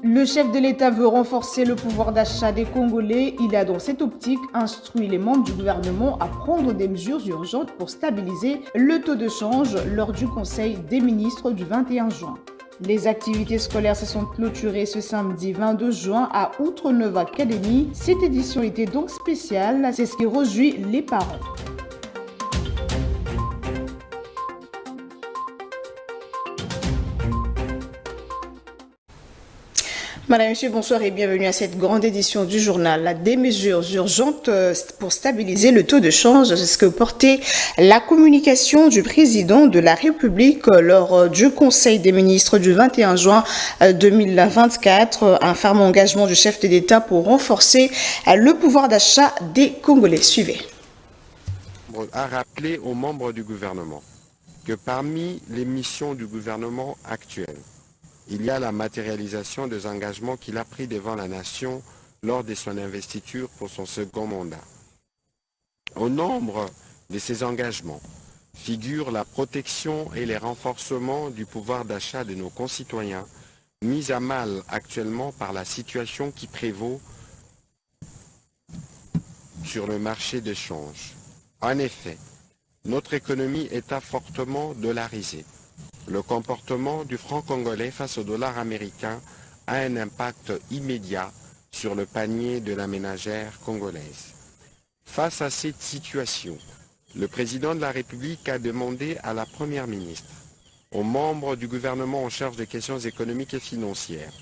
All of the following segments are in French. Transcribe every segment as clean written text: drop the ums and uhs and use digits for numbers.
Le chef de l'État veut renforcer le pouvoir d'achat des Congolais. Il a dans cette optique instruit les membres du gouvernement à prendre des mesures urgentes pour stabiliser le taux de change lors du Conseil des ministres du 21 juin. Les activités scolaires se sont clôturées ce samedi 22 juin à Outre-Neuve Academy. Cette édition était donc spéciale, c'est ce qui réjouit les parents. Madame, Monsieur, bonsoir et bienvenue à cette grande édition du journal. Des mesures urgentes pour stabiliser le taux de change, c'est ce que portait la communication du président de la République lors du Conseil des ministres du 21 juin 2024. Un ferme engagement du chef de l'État pour renforcer le pouvoir d'achat des Congolais. Suivez. A rappelé aux membres du gouvernement que parmi les missions du gouvernement actuel, il y a la matérialisation des engagements qu'il a pris devant la nation lors de son investiture pour son second mandat. Au nombre de ces engagements figurent la protection et les renforcements du pouvoir d'achat de nos concitoyens, mis à mal actuellement par la situation qui prévaut sur le marché de change. En effet, notre économie est fortement dollarisée. Le comportement du franc congolais face au dollar américain a un impact immédiat sur le panier de la ménagère congolaise. Face à cette situation, le président de la République a demandé à la première ministre, aux membres du gouvernement en charge des questions économiques et financières,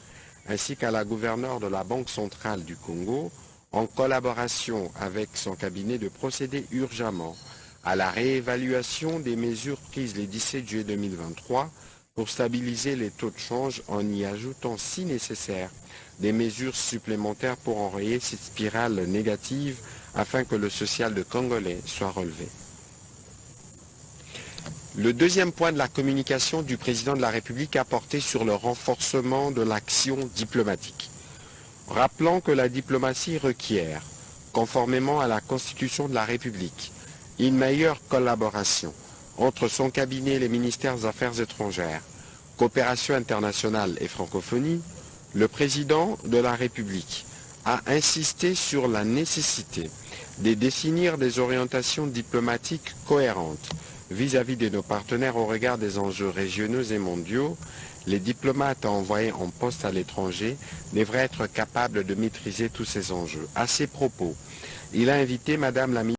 ainsi qu'à la gouverneure de la Banque centrale du Congo, en collaboration avec son cabinet, de procéder urgemment à la réévaluation des mesures prises le 17 juillet 2023 pour stabiliser les taux de change en y ajoutant, si nécessaire, des mesures supplémentaires pour enrayer cette spirale négative afin que le social de Congolais soit relevé. Le deuxième point de la communication du président de la République a porté sur le renforcement de l'action diplomatique. Rappelant que la diplomatie requiert, conformément à la Constitution de la République, une meilleure collaboration entre son cabinet et les ministères des Affaires étrangères, coopération internationale et francophonie, le président de la République a insisté sur la nécessité de définir des orientations diplomatiques cohérentes vis-à-vis de nos partenaires au regard des enjeux régionaux et mondiaux. Les diplomates envoyés en poste à l'étranger devraient être capables de maîtriser tous ces enjeux. À ces propos, il a invité Madame la ministre.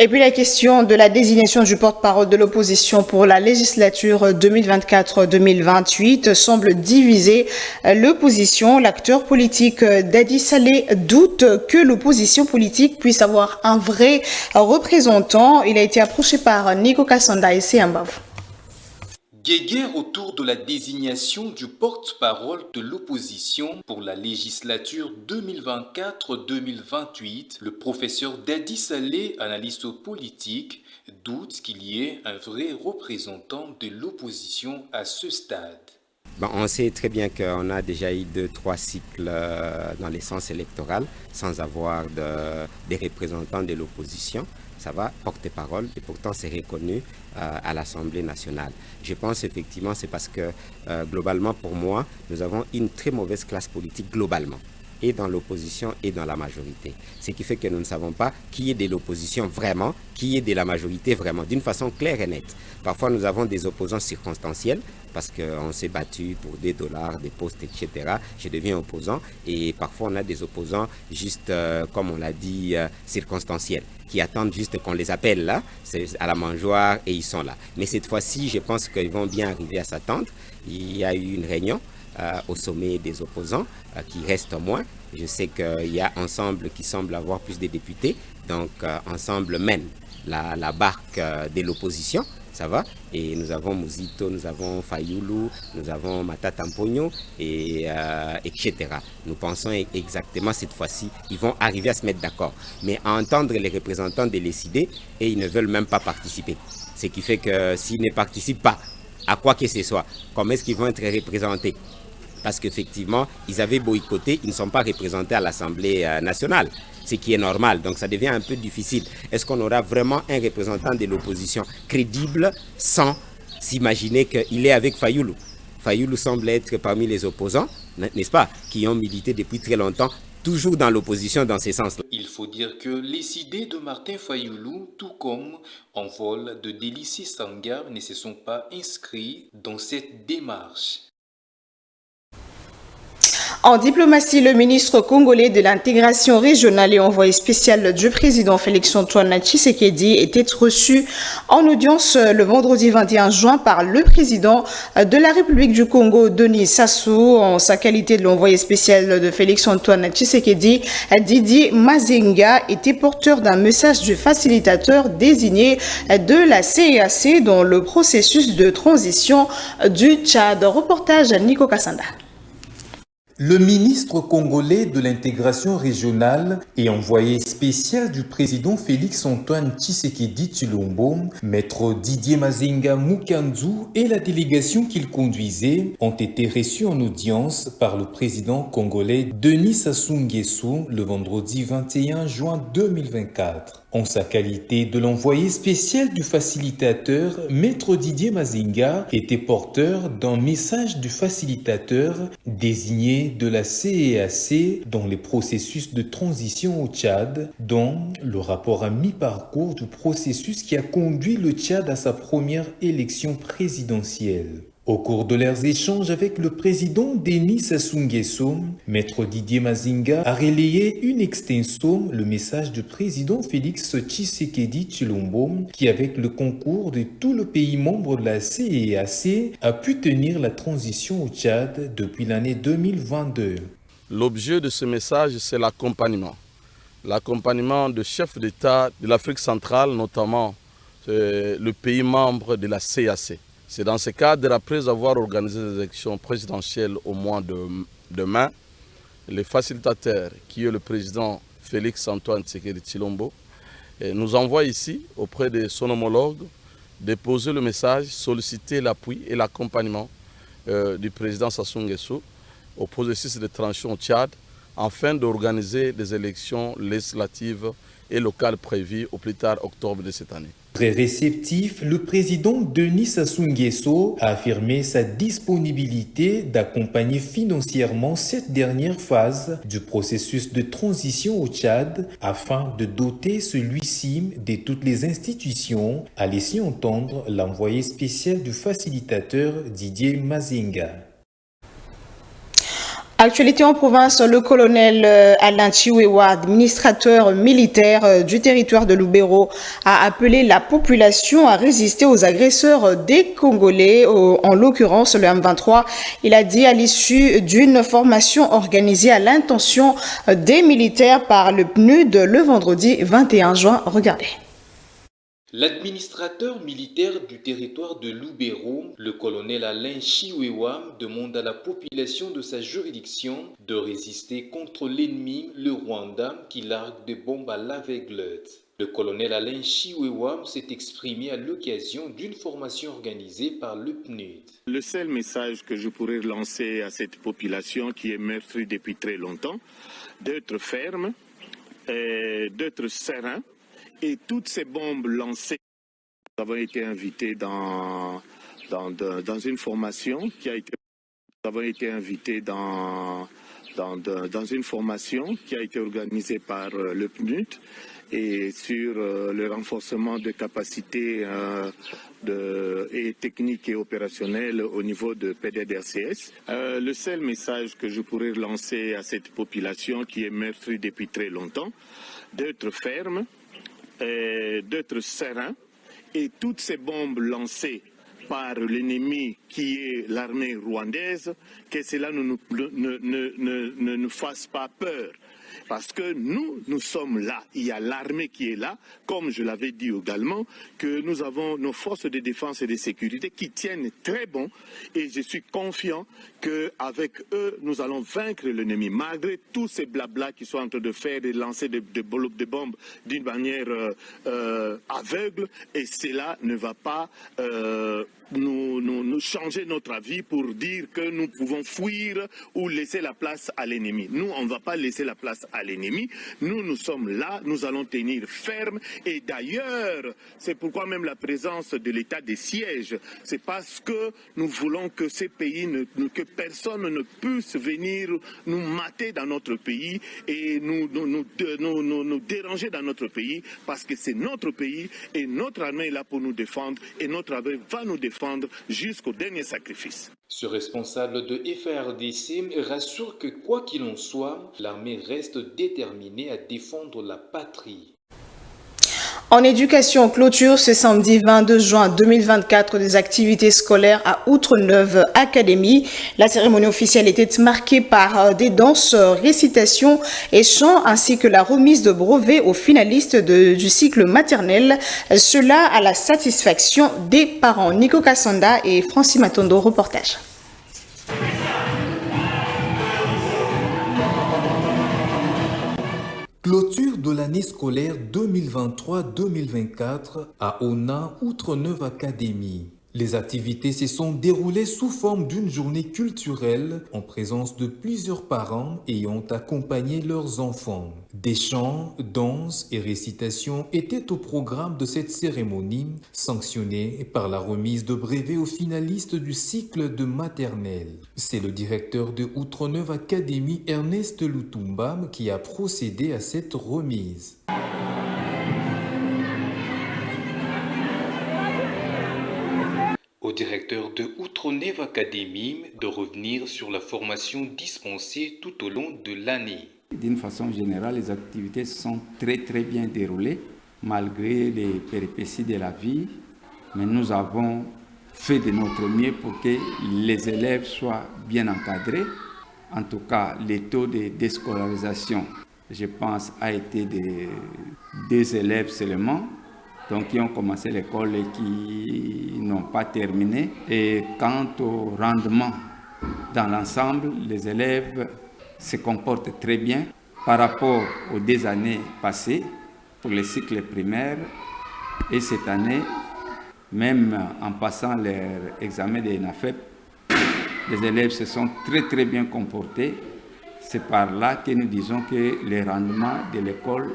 Et puis la question de la désignation du porte-parole de l'opposition pour la législature 2024-2028 semble diviser l'opposition. L'acteur politique Dadi Saleh doute que l'opposition politique puisse avoir un vrai représentant. Il a été approché par Nico Kassanda et Seambav. Guéguerre autour de la désignation du porte-parole de l'opposition pour la législature 2024-2028, le professeur Dadi Saleh, analyste politique, doute qu'il y ait un vrai représentant de l'opposition à ce stade. On sait très bien qu'on a déjà eu 2-3 cycles dans l'essence électorale sans avoir des représentants de l'opposition. Ça va, porte-parole, et pourtant c'est reconnu à l'Assemblée nationale. Je pense effectivement c'est parce que globalement pour moi, nous avons une très mauvaise classe politique globalement, et dans l'opposition et dans la majorité. Ce qui fait que nous ne savons pas qui est de l'opposition vraiment, qui est de la majorité vraiment, d'une façon claire et nette. Parfois nous avons des opposants circonstanciels, parce qu'on s'est battu pour des dollars, des postes, etc. Je deviens opposant, et parfois on a des opposants juste, comme on l'a dit, circonstanciels, qui attendent juste qu'on les appelle là, c'est à la mangeoire, et ils sont là. Mais cette fois-ci, je pense qu'ils vont bien arriver à s'attendre. Il y a eu une réunion au sommet des opposants, qui reste moins. Je sais qu'il y a Ensemble qui semble avoir plus de députés, donc Ensemble mène la barque de l'opposition, ça va. Et nous avons Mouzito, nous avons Fayoulou, nous avons Matata Mpogno, etc. Nous pensons exactement cette fois-ci, ils vont arriver à se mettre d'accord. Mais à entendre les représentants de décider, et ils ne veulent même pas participer. Ce qui fait que s'ils ne participent pas à quoi que ce soit, comment est-ce qu'ils vont être représentés? Parce qu'effectivement, ils avaient boycotté, ils ne sont pas représentés à l'Assemblée nationale, ce qui est normal. Donc ça devient un peu difficile. Est-ce qu'on aura vraiment un représentant de l'opposition crédible sans s'imaginer qu'il est avec Fayoulou? Fayoulou semble être parmi les opposants, n'est-ce pas, qui ont milité depuis très longtemps, toujours dans l'opposition dans ces sens-là. Il faut dire que les idées de Martin Fayoulou, tout comme en vol de Délicie Sangha, ne se sont pas inscrits dans cette démarche. En diplomatie, le ministre congolais de l'intégration régionale et envoyé spécial du président Félix-Antoine Tshisekedi était reçu en audience le vendredi 21 juin par le président de la République du Congo, Denis Sassou. En sa qualité de l'envoyé spécial de Félix-Antoine Tshisekedi, Didier Mazenga était porteur d'un message du facilitateur désigné de la CEAC dans le processus de transition du Tchad. Reportage Nico Kassanda. Le ministre congolais de l'intégration régionale et envoyé spécial du président Félix-Antoine Tshisekedi Tshilombo, maître Didier Mazenga Mukanzu et la délégation qu'il conduisait ont été reçus en audience par le président congolais Denis Sassou Nguesso le vendredi 21 juin 2024. En sa qualité de l'envoyé spécial du facilitateur, maître Didier Mazenga était porteur d'un message du facilitateur désigné de la CEAC dans les processus de transition au Tchad, dont le rapport à mi-parcours du processus qui a conduit le Tchad à sa première élection présidentielle. Au cours de leurs échanges avec le président Denis Sassou Nguesso, maître Didier Mazenga a relayé une extenso le message du président Félix Tshisekedi Tshilombo qui, avec le concours de tout le pays membre de la CEAC, a pu tenir la transition au Tchad depuis l'année 2022. L'objet de ce message, c'est l'accompagnement. L'accompagnement de chefs d'État de l'Afrique centrale, notamment le pays membre de la CEAC. C'est dans ce cadre, après avoir organisé les élections présidentielles au mois de mai, le facilitateur, qui est le président Félix-Antoine Tshisekedi Tshilombo, nous envoie ici, auprès de son homologue, déposer le message, solliciter l'appui et l'accompagnement du président Sassou Nguesso au processus de transition au Tchad, afin d'organiser des élections législatives et locales prévues au plus tard octobre de cette année. Très réceptif, le président Denis Sassou Nguesso a affirmé sa disponibilité d'accompagner financièrement cette dernière phase du processus de transition au Tchad afin de doter celui-ci de toutes les institutions, a laissé entendre l'envoyé spécial du facilitateur Didier Mazenga. Actualité en province, le colonel Alain Chiwewa, administrateur militaire du territoire de Lubero, a appelé la population à résister aux agresseurs des Congolais, en l'occurrence le M23. Il a dit à l'issue d'une formation organisée à l'intention des militaires par le PNUD le vendredi 21 juin. Regardez. L'administrateur militaire du territoire de Lubero, le colonel Alain Chiwewa, demande à la population de sa juridiction de résister contre l'ennemi, le Rwanda, qui largue des bombes à l'aveuglette. Le colonel Alain Chiwewa s'est exprimé à l'occasion d'une formation organisée par le PNUD. Le seul message que je pourrais lancer à cette population qui est meurtrie depuis très longtemps, d'être ferme, d'être serein. Et toutes ces bombes lancées, nous avons été invités dans une formation qui a été, une formation qui a été organisée par le PNUD et sur le renforcement de capacités et techniques et opérationnelles au niveau de PDDRCS. Le seul message que je pourrais lancer à cette population qui est meurtrie depuis très longtemps, d'être ferme, d'être serein, et toutes ces bombes lancées par l'ennemi qui est l'armée rwandaise, que cela ne nous fasse pas peur. Parce que nous sommes là, il y a l'armée qui est là, comme je l'avais dit également, que nous avons nos forces de défense et de sécurité qui tiennent très bon, et je suis confiant qu'avec eux, nous allons vaincre l'ennemi, malgré tous ces blablas qui sont en train de faire, de lancer des bombes d'une manière aveugle, et cela ne va pas nous changer notre avis pour dire que nous pouvons fuir ou laisser la place à l'ennemi. Nous, on ne va pas laisser la place à l'ennemi. Nous sommes là, nous allons tenir ferme. Et d'ailleurs, c'est pourquoi même la présence de l'état de siège, c'est parce que nous voulons que ces pays, que personne ne puisse venir nous mater dans notre pays et nous déranger dans notre pays, parce que c'est notre pays et notre armée est là pour nous défendre et notre armée va nous défendre jusqu'au dernier sacrifice. Ce responsable de FARDC rassure que quoi qu'il en soit, l'armée reste déterminée à défendre la patrie. En éducation, clôture ce samedi 22 juin 2024 des activités scolaires à Outre-Neuve Academy. La cérémonie officielle était marquée par des danses, récitations et chants ainsi que la remise de brevets aux finalistes du cycle maternel. Cela à la satisfaction des parents. Nico Kassanda et Francis Matondo, reportage. Clôture de l'année scolaire 2023-2024 à Ona Outre-Neuve Academy. Les activités se sont déroulées sous forme d'une journée culturelle en présence de plusieurs parents ayant accompagné leurs enfants. Des chants, danses et récitations étaient au programme de cette cérémonie, sanctionnée par la remise de brevets aux finalistes du cycle de maternelle. C'est le directeur de Outre-Neuve Academy, Ernest Lutumba, qui a procédé à cette remise. Au directeur de Outre-Neuve Academy de revenir sur la formation dispensée tout au long de l'année. D'une façon générale, les activités sont très bien déroulées malgré les péripéties de la vie, mais nous avons fait de notre mieux pour que les élèves soient bien encadrés. En tout cas, le taux de déscolarisation, je pense, a été de 2 élèves seulement. Donc, qui ont commencé l'école et qui n'ont pas terminé. Et quant au rendement dans l'ensemble, les élèves se comportent très bien par rapport aux 2 années passées pour les cycles primaires. Et cette année, même en passant leur examen de l'ENAFEP, les élèves se sont très bien comportés. C'est par là que nous disons que le rendement de l'école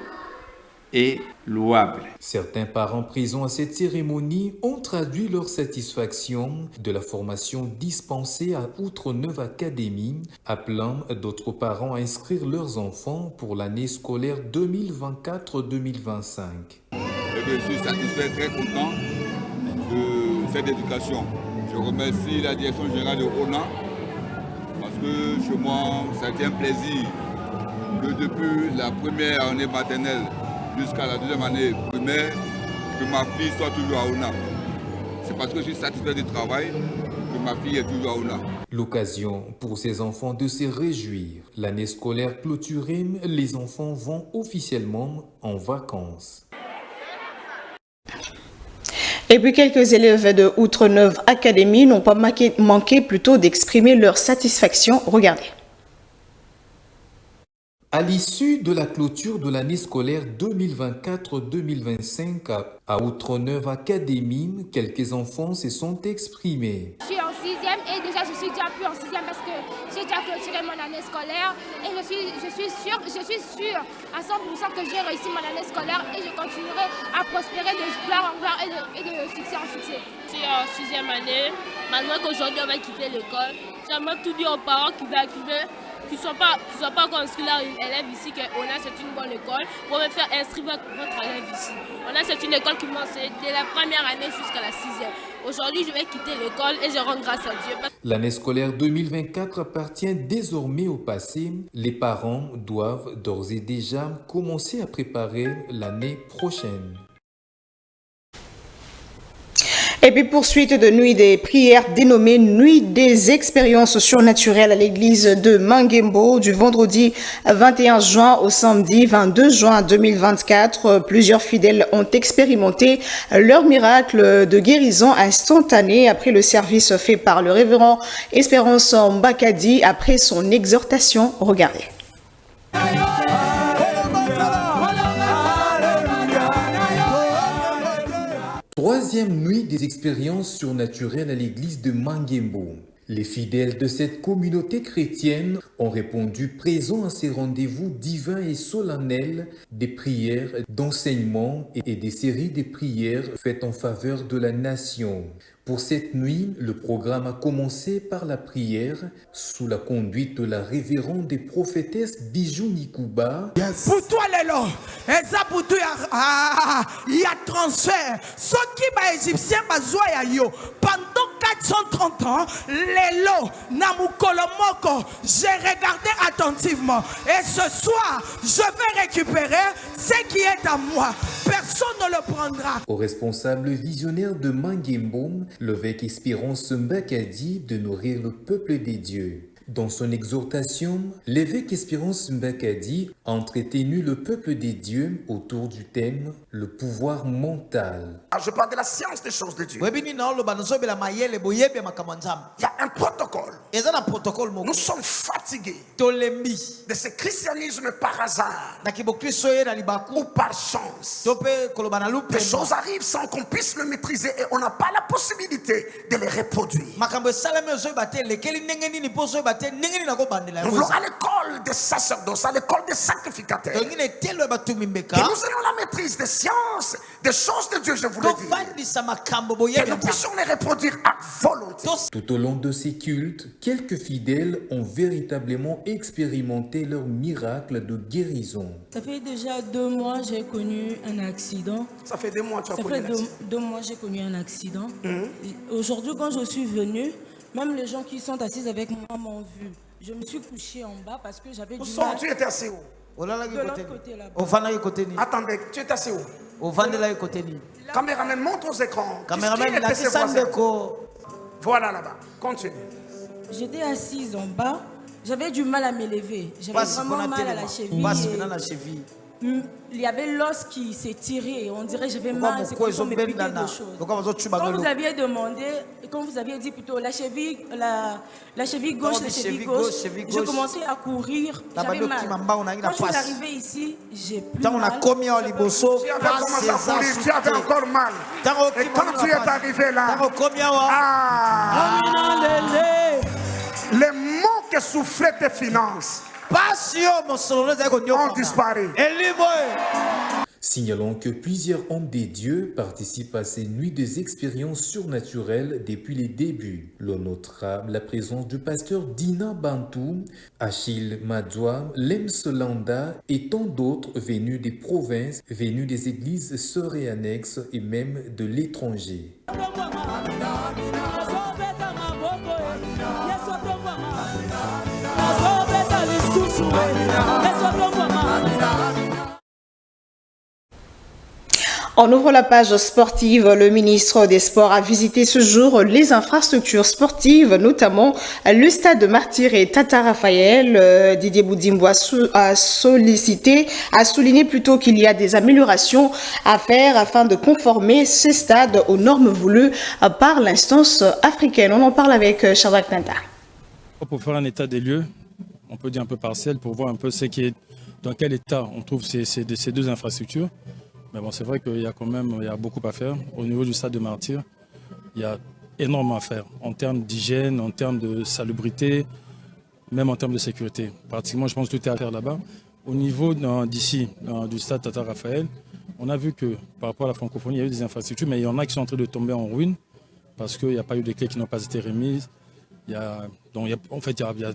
est louable. Certains parents présents à cette cérémonie ont traduit leur satisfaction de la formation dispensée à Outre-Neuve Academy, appelant d'autres parents à inscrire leurs enfants pour l'année scolaire 2024-2025. Je suis satisfait, très content de cette éducation. Je remercie la direction générale de ONA parce que chez moi, ça a été un plaisir que depuis la première année maternelle jusqu'à la 2e année primaire, que ma fille soit toujours à ONA. C'est parce que je suis satisfait du travail que ma fille est toujours à ONA. L'occasion pour ces enfants de se réjouir. L'année scolaire clôturée, les enfants vont officiellement en vacances. Et puis quelques élèves de Outre-Neuve Academy n'ont pas manqué plutôt d'exprimer leur satisfaction. Regardez. À l'issue de la clôture de l'année scolaire 2024-2025 à Outre-Neuve Academy, quelques enfants se sont exprimés. Je suis en 6e et déjà je suis déjà plus en 6e parce que j'ai déjà clôturé mon année scolaire et je suis sûre à 100% que j'ai réussi mon année scolaire et je continuerai à prospérer de gloire en gloire et de succès en succès. Je suis en 6e année, maintenant qu'aujourd'hui on va quitter l'école, j'aimerais tout dire aux parents qui veulent qui ne sont pas encore inscrits leurs élèves ici, que ONA c'est une bonne école, pour me faire inscrire votre élève ici. ONA c'est une école qui m'enseigne dès la première année jusqu'à la 6e. Aujourd'hui je vais quitter l'école et je rends grâce à Dieu. L'année scolaire 2024 appartient désormais au passé. Les parents doivent d'ores et déjà commencer à préparer l'année prochaine. Et puis poursuite de nuit des prières dénommée Nuit des expériences surnaturelles à l'église de Mangembo du vendredi 21 juin au samedi 22 juin 2024. Plusieurs fidèles ont expérimenté leur miracle de guérison instantanée après le service fait par le révérend Espérance Mbakadi après son exhortation. Regardez. Troisième nuit des expériences surnaturelles à l'église de Mangembo. Les fidèles de cette communauté chrétienne ont répondu présents à ces rendez-vous divins et solennels, des prières, d'enseignements et des séries de prières faites en faveur de la nation. Pour cette nuit, le programme a commencé par la prière sous la conduite de la révérende et prophétesse Bijou Nikuba. Yes. Pour toi, Lélo, il y a transfert. Ce qui est égyptien, pendant 430 ans, Lélo, Namukolomoko, j'ai regardé attentivement. Et ce soir, je vais récupérer ce qui est à moi. Personne ne le prendra. Au responsable visionnaire de Mangembo, l'évêque Espérance Mbakadi de nourrir le peuple des dieux. Dans son exhortation, l'évêque Espérance Mbakadi a entretenu le peuple des dieux autour du thème « Le pouvoir mental ». Je parle de la science des choses de Dieu. Il y a un protocole. Nous sommes fatigués de ce christianisme par hasard ou par chance. Des choses arrivent sans qu'on puisse le maîtriser et on n'a pas la possibilité de les reproduire. Nous voulons à l'école des sacerdoces, à l'école des sacrificateurs, que nous ayons la maîtrise des sciences, des choses de Dieu, je vous le dis, que nous puissions les reproduire à volonté. Tout au long de ces cultes, quelques fidèles ont véritablement expérimenté leur miracle de guérison. Ça fait déjà 2 mois j'ai connu un accident. Ça fait 2 mois tu as connu un accident. 2 mois j'ai connu un accident. Aujourd'hui quand je suis venue, même les gens qui sont assis avec moi m'ont vu. Je me suis couchée en bas parce que j'avais du mal. Tu étais assis où? De l'autre côté là-bas. Attendez, tu étais assis où? Caméraman, montre aux écrans. Voilà là-bas, continue. J'étais assise en bas, j'avais du mal à m'élever. J'avais vraiment mal à la cheville. Il y avait l'os qui s'est tiré, on dirait que j'avais mal, c'est comme si on me piquait des choses. Quand vous aviez demandé, quand vous aviez dit plutôt la cheville gauche, je commençais à courir, j'avais mal. Quand je suis arrivée ici, j'ai plus mal. Tu avais encore mal. Et quand tu es arrivé là, les mots que souffraient tes finances ont disparu. Signalons que plusieurs hommes des dieux participent à ces nuits des expériences surnaturelles depuis les débuts. L'on notera la présence du pasteur Dina Bantou, Achille Madjoua, Lem Solanda et tant d'autres venus des provinces, venus des églises sœurs et annexes et même de l'étranger. On ouvre la page sportive. Le ministre des Sports a visité ce jour les infrastructures sportives, notamment le stade de Martyr et Tata Raphaël. Didier Boudimbo a souligné plutôt qu'il y a des améliorations à faire afin de conformer ces stades aux normes voulues par l'instance africaine. On en parle avec Shadrach Nanta. Pour faire un état des lieux, on peut dire un peu partiel, pour voir un peu dans quel état on trouve ces 2 infrastructures. Mais bon, c'est vrai qu'il y a beaucoup à faire. Au niveau du stade de Martyr, il y a énormément à faire en termes d'hygiène, en termes de salubrité, même en termes de sécurité. Pratiquement, je pense que tout est à faire là-bas. Au niveau d'ici, du stade Tata Raphaël, on a vu que par rapport à la francophonie, il y a eu des infrastructures, mais il y en a qui sont en train de tomber en ruine parce qu'il n'y a pas eu de clés qui n'ont pas été remises. Il y a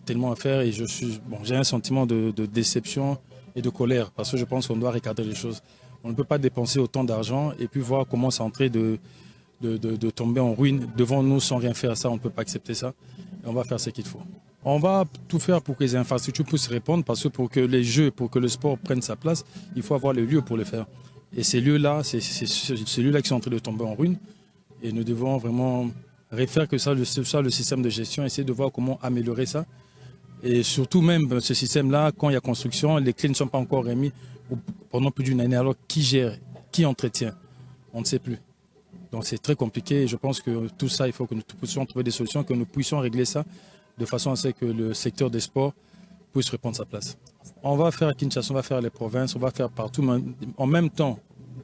tellement à faire et j'ai un sentiment de déception et de colère parce que je pense qu'on doit recadrer les choses. On ne peut pas dépenser autant d'argent et puis voir comment c'est en train de tomber en ruine devant nous sans rien faire. Ça, on ne peut pas accepter ça. Et on va faire ce qu'il faut. On va tout faire pour que les infrastructures puissent répondre parce que pour que les jeux, pour que le sport prenne sa place, il faut avoir les lieux pour le faire. Et ces lieux-là, c'est ces lieux-là qui sont en train de tomber en ruine. Et nous devons vraiment refaire que ça, le système de gestion, essayer de voir comment améliorer ça. Et surtout même ce système-là, quand il y a construction, les clés ne sont pas encore remises pendant plus d'une année. Alors qui gère, qui entretient? On ne sait plus. Donc c'est très compliqué et je pense que tout ça, il faut que nous puissions trouver des solutions, que nous puissions régler ça de façon à ce que le secteur des sports puisse reprendre sa place. On va faire à Kinshasa, on va faire les provinces, on va faire partout, mais en même temps,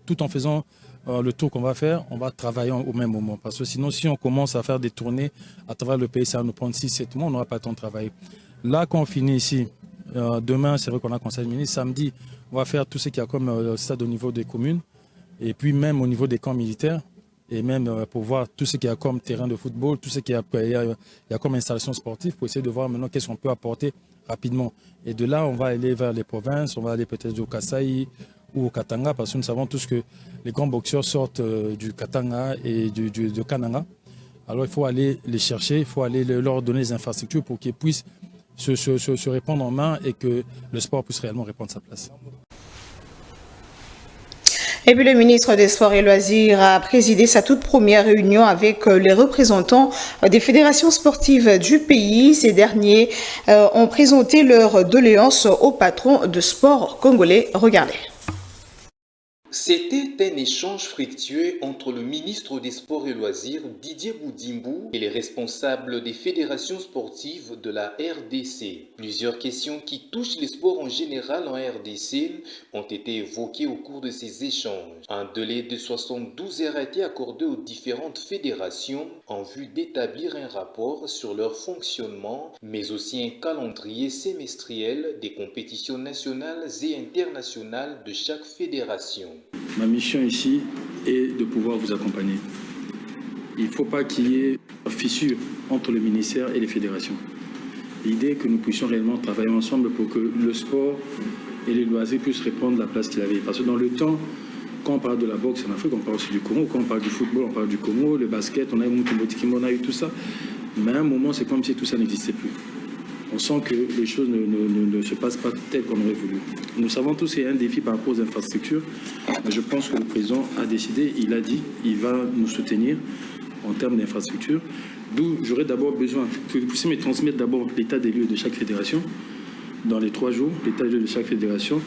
tout en faisant le tour qu'on va faire, on va travailler au même moment. Parce que sinon, si on commence à faire des tournées à travers le pays, ça va nous prendre 6-7 mois, on n'aura pas le temps de travailler. Là, quand on finit ici, demain, c'est vrai qu'on a conseil de ministre. Samedi, on va faire tout ce qu'il y a comme stade au niveau des communes et puis même au niveau des camps militaires. Et même pour voir tout ce qu'il y a comme terrain de football, tout ce qu'il y a comme installation sportive, pour essayer de voir maintenant qu'est-ce qu'on peut apporter rapidement. Et de là, on va aller vers les provinces, on va aller peut-être au Kasaï ou au Katanga, parce que nous savons tous que les grands boxeurs sortent du Katanga et de Kananga. Alors il faut aller les chercher, il faut aller leur donner les infrastructures pour qu'ils puissent se répandre en main et que le sport puisse réellement reprendre sa place. Et puis le ministre des Sports et Loisirs a présidé sa toute première réunion avec les représentants des fédérations sportives du pays. Ces derniers ont présenté leurs doléances au patron de sport congolais. Regardez. C'était un échange fructueux entre le ministre des Sports et Loisirs, Didier Boudimbu, et les responsables des fédérations sportives de la RDC. Plusieurs questions qui touchent les sports en général en RDC ont été évoquées au cours de ces échanges. Un délai de 72 heures a été accordé aux différentes fédérations en vue d'établir un rapport sur leur fonctionnement, mais aussi un calendrier semestriel des compétitions nationales et internationales de chaque fédération. Ma mission ici est de pouvoir vous accompagner. Il ne faut pas qu'il y ait fissure entre le ministère et les fédérations. L'idée est que nous puissions réellement travailler ensemble pour que le sport et les loisirs puissent reprendre la place qu'il avait. Parce que dans le temps, quand on parle de la boxe en Afrique, on parle aussi du Congo. Quand on parle du football, on parle du Congo. Le basket, on a eu Mutumbotikimo, on a eu tout ça. Mais à un moment, c'est comme si tout ça n'existait plus. On sent que les choses ne se passent pas telles qu'on aurait voulu. Nous savons tous qu'il y a un défi par rapport aux infrastructures. Mais je pense que le président a décidé, il a dit, il va nous soutenir en termes d'infrastructures. D'où j'aurais d'abord besoin que vous puissiez me transmettre d'abord l'état des lieux de chaque fédération, dans les 3 jours, l'état des lieux de chaque fédération,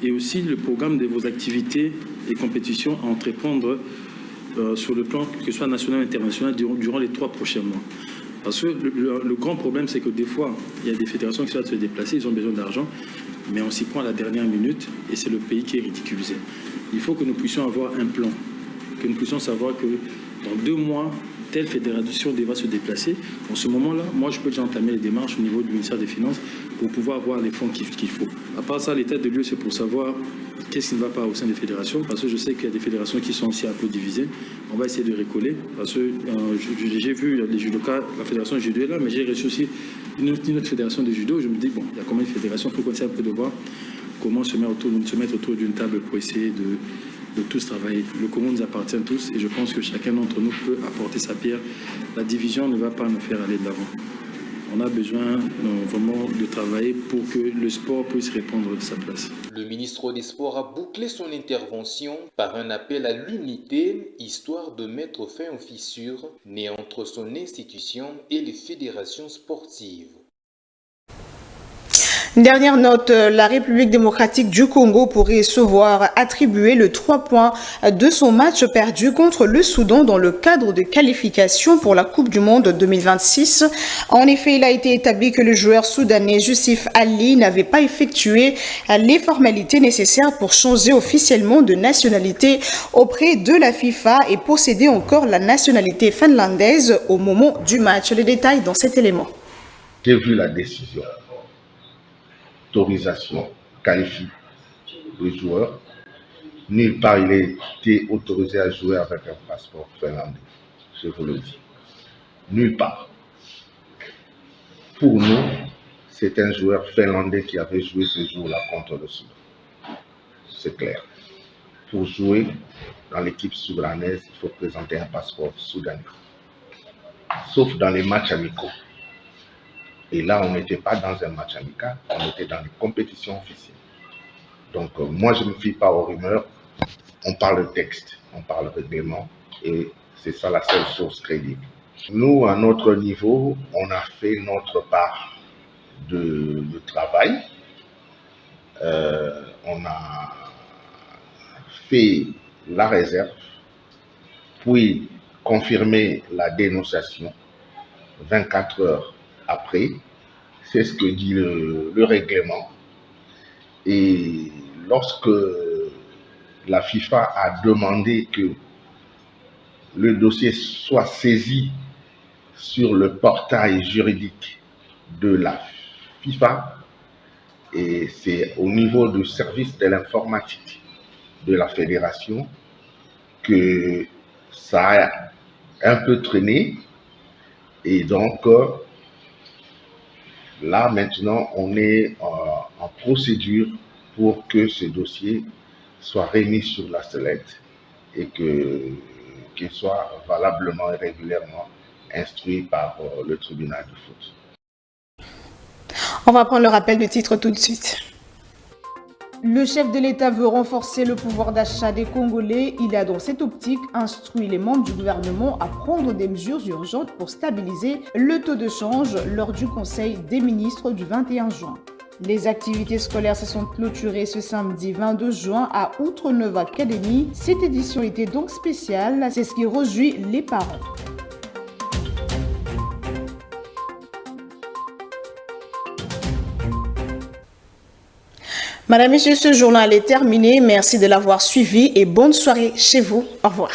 et aussi le programme de vos activités et compétitions à entreprendre sur le plan, que ce soit national ou international, durant les 3 prochains mois. Parce que le grand problème, c'est que des fois, il y a des fédérations qui souhaitent se déplacer, ils ont besoin d'argent, mais on s'y prend à la dernière minute et c'est le pays qui est ridiculisé. Il faut que nous puissions avoir un plan, que nous puissions savoir que dans 2 mois, telle fédération devra se déplacer. En ce moment-là, moi, je peux déjà entamer les démarches au niveau du ministère des Finances pour pouvoir avoir les fonds qu'il faut. À part ça, l'état de lieu, c'est pour savoir qu'est-ce qui ne va pas au sein des fédérations, parce que je sais qu'il y a des fédérations qui sont aussi un peu divisées. On va essayer de récoller, parce que j'ai vu les judokas, la fédération de judo est là, mais j'ai reçu aussi une autre fédération de judo. Je me dis, bon, il y a combien de fédérations, il faut qu'on essaie un peu de voir comment se mettre autour d'une table pour essayer de tous travailler. Le Congo nous appartient tous et je pense que chacun d'entre nous peut apporter sa pierre. La division ne va pas nous faire aller de l'avant. On a besoin vraiment de travailler pour que le sport puisse répondre de sa place. Le ministre des Sports a bouclé son intervention par un appel à l'unité, histoire de mettre fin aux fissures nées entre son institution et les fédérations sportives. Dernière note, la République démocratique du Congo pourrait se voir attribuer le 3 points de son match perdu contre le Soudan dans le cadre de qualification pour la Coupe du Monde 2026. En effet, il a été établi que le joueur soudanais Youssif Ali n'avait pas effectué les formalités nécessaires pour changer officiellement de nationalité auprès de la FIFA et posséder encore la nationalité finlandaise au moment du match. Les détails dans cet élément. J'ai vu la décision. Autorisation qualifie le joueur. Nulle part il a été autorisé à jouer avec un passeport finlandais. Je vous le dis. Nulle part. Pour nous, c'est un joueur finlandais qui avait joué ce jour-là contre le Soudan. C'est clair. Pour jouer dans l'équipe soudanaise, il faut présenter un passeport soudanais. Sauf dans les matchs amicaux. Et là, on n'était pas dans un match amical, on était dans les compétitions officielles. Donc, moi, je ne me fie pas aux rumeurs. On parle de texte, on parle de règlement, et c'est ça la seule source crédible. Nous, à notre niveau, on a fait notre part de travail. On a fait la réserve, puis confirmé la dénonciation 24 heures après, c'est ce que dit le règlement. Et lorsque la FIFA a demandé que le dossier soit saisi sur le portail juridique de la FIFA, et c'est au niveau du service de l'informatique de la fédération que ça a un peu traîné, et donc là maintenant on est en procédure pour que ce dossier soit remis sur la sellette et qu'il soit valablement et régulièrement instruit par le tribunal du foot. On va prendre le rappel de titre tout de suite. Le chef de l'État veut renforcer le pouvoir d'achat des Congolais. Il a dans cette optique instruit les membres du gouvernement à prendre des mesures urgentes pour stabiliser le taux de change lors du Conseil des ministres du 21 juin. Les activités scolaires se sont clôturées ce samedi 22 juin à Outre-Neuve Academy. Cette édition était donc spéciale, c'est ce qui réjouit les parents. Madame, Monsieur, ce journal est terminé. Merci de l'avoir suivi et bonne soirée chez vous. Au revoir.